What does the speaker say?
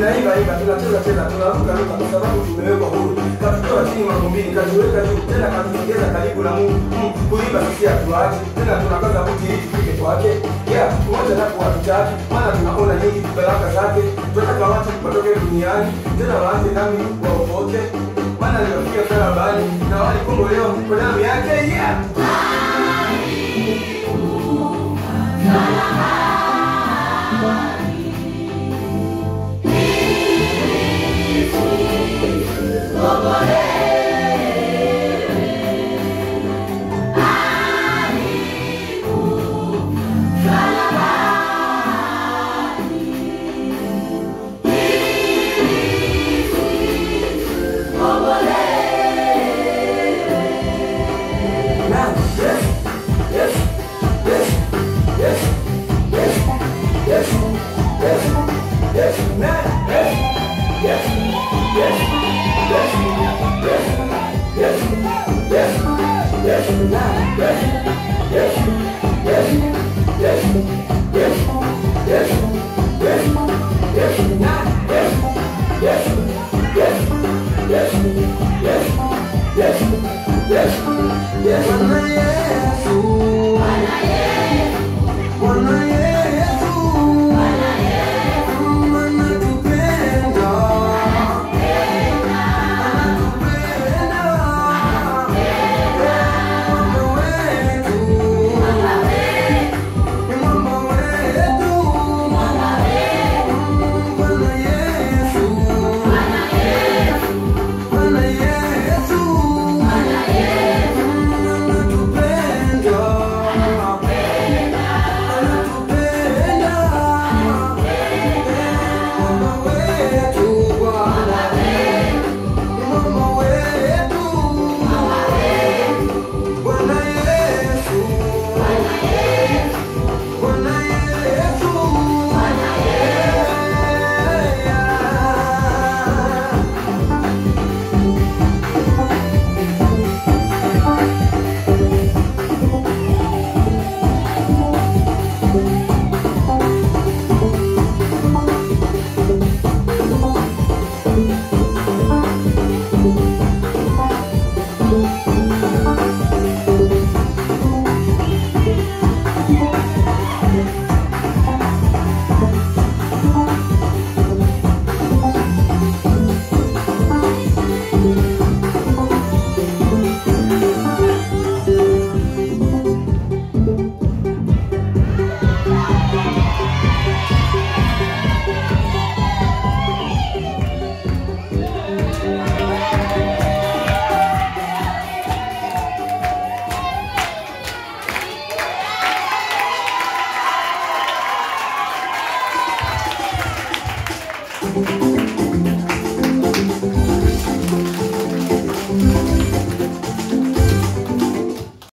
tunaimba imba, tunacheza cheza, tunaruka ruka kwa sababu tumewekwa huru. Katutoa chini mavumbini, katuweka juu, tena katusogeza karibu na Mungu. Kuimba sisi hatuachi, tena tunakaza buti ili tufike kwake. Yeah, tumoja na kwa tuchache, maana tunaona nyingi baraka zake. Tunataka watu watoke duniani, tena waanze nami waokoke. Maana nilifikia msalabani na walikombolewa kwa damu yake. Yeah. Thank you.